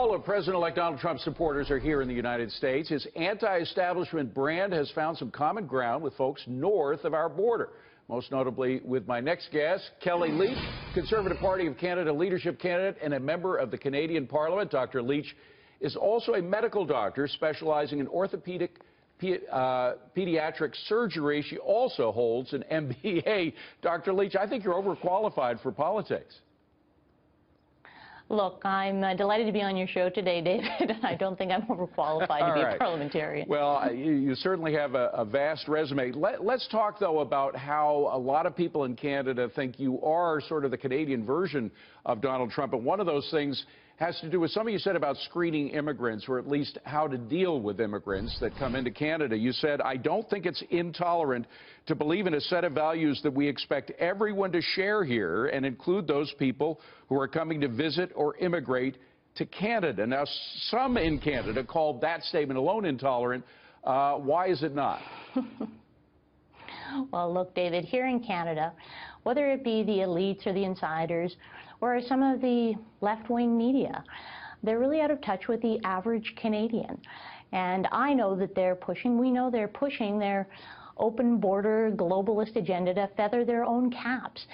All of President-elect Donald Trump's supporters are here in the United States. His anti-establishment brand has found some common ground with folks north of our border. Most notably with my next guest, Kellie Leitch, Conservative Party of Canada leadership candidate and a member of the Canadian Parliament. Dr. Leitch is also a medical doctor specializing in orthopedic pediatric surgery. She also holds an MBA. Dr. Leitch, I think you're overqualified for politics. Look, I'm delighted to be on your show today, David. I don't think I'm overqualified to be a parliamentarian. Well, you certainly have a vast resume. Let's talk, though, about how a lot of people in Canada think you are sort of the Canadian version of Donald Trump. And one of those things has to do with something you said about screening immigrants, or at least how to deal with immigrants that come into Canada. You said, I don't think it's intolerant to believe in a set of values that we expect everyone to share here and include those people who are coming to visit or immigrate to Canada. Now, some in Canada called that statement alone intolerant. Why is it not? Well, look, David, here in Canada, whether it be the elites or the insiders or some of the left-wing media, they're really out of touch with the average Canadian. And I know that we know they're pushing their open border globalist agenda to feather their own caps.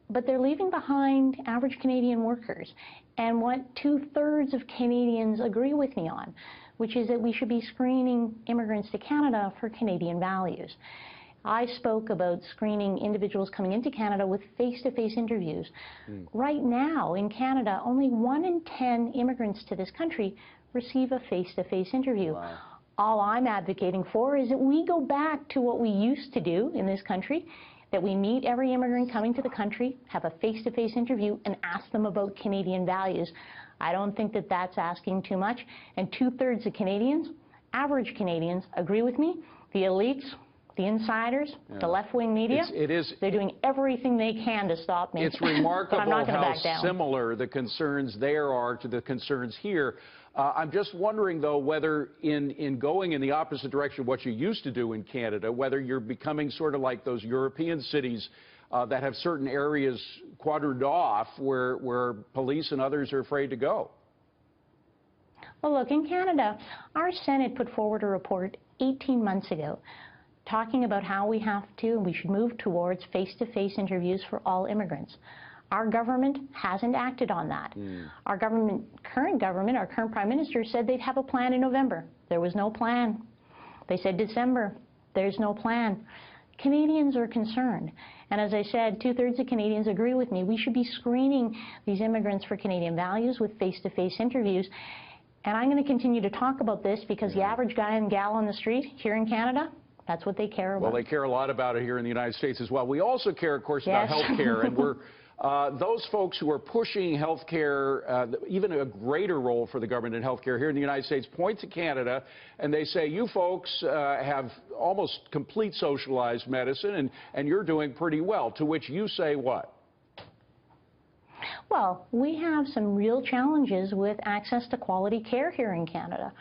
But they're leaving behind average Canadian workers and what 2/3 of Canadians agree with me on, which is that we should be screening immigrants to Canada for Canadian values. I spoke about screening individuals coming into Canada with face-to-face interviews. Right now in Canada, only 1 in 10 immigrants to this country receive a face-to-face interview. Wow. All I'm advocating for is that we go back to what we used to do in this country, that we meet every immigrant coming to the country, have a face-to-face interview, and ask them about Canadian values. I don't think that that's asking too much. And 2/3 of Canadians, average Canadians, agree with me. The elites, the insiders, the left-wing media, they're doing everything they can to stop me. It's remarkable I'm not how back down. similar the concerns there are to the concerns here. I'm just wondering, though, whether in going in the opposite direction of what you used to do in Canada, whether you're becoming sort of like those European cities that have certain areas quartered off where police and others are afraid to go. Well, look, in Canada, our Senate put forward a report 18 months ago talking about how we should move towards face-to-face interviews for all immigrants. Our government hasn't acted on that. Our current government, our current Prime Minister said they'd have a plan in November. There was no plan. They said December. There's no plan. Canadians are concerned. And as I said, 2/3 of Canadians agree with me. We should be screening these immigrants for Canadian values with face-to-face interviews. And I'm going to continue to talk about this because the average guy and gal on the street here in Canada, that's what they care about. Well, they care a lot about it here in the United States as well. We also care, of course, about health care, and we're those folks who are pushing health care, even a greater role for the government in health care here in the United States, point to Canada, and they say, you folks have almost complete socialized medicine, and you're doing pretty well, to which you say what? Well, we have some real challenges with access to quality care here in Canada.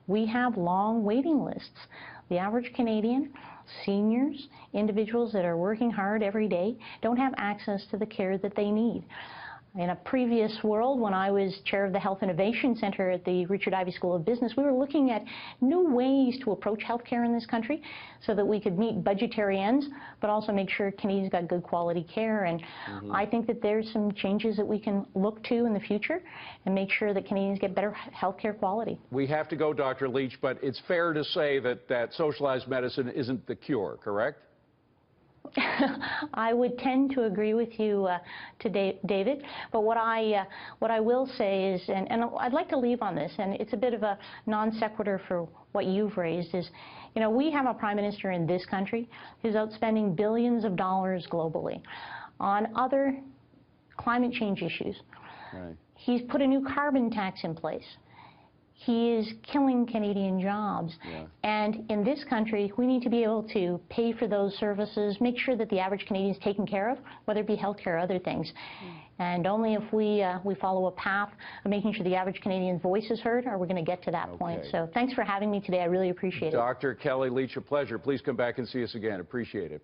We have long waiting lists. The average Canadian, seniors, individuals that are working hard every day, don't have access to the care that they need. In a previous world, when I was chair of the Health Innovation Center at the Richard Ivey School of Business, we were looking at new ways to approach healthcare in this country so that we could meet budgetary ends, but also make sure Canadians got good quality care. And I think that there's some changes that we can look to in the future and make sure that Canadians get better healthcare quality. We have to go, Dr. Leitch, but it's fair to say that socialized medicine isn't the cure, correct? I would tend to agree with you today, David, but what I will say is, and I'd like to leave on this, and it's a bit of a non sequitur for what you've raised, is, you know, we have a Prime Minister in this country who's out spending billions of dollars globally on other climate change issues. Right. He's put a new carbon tax in place. He is killing Canadian jobs. And in this country, we need to be able to pay for those services, make sure that the average Canadian is taken care of, whether it be health care or other things. And only if we follow a path of making sure the average Canadian's voice is heard are we going to get to that point. So thanks for having me today. I really appreciate it. Dr. Kellie Leitch, a pleasure. Please come back and see us again. Appreciate it.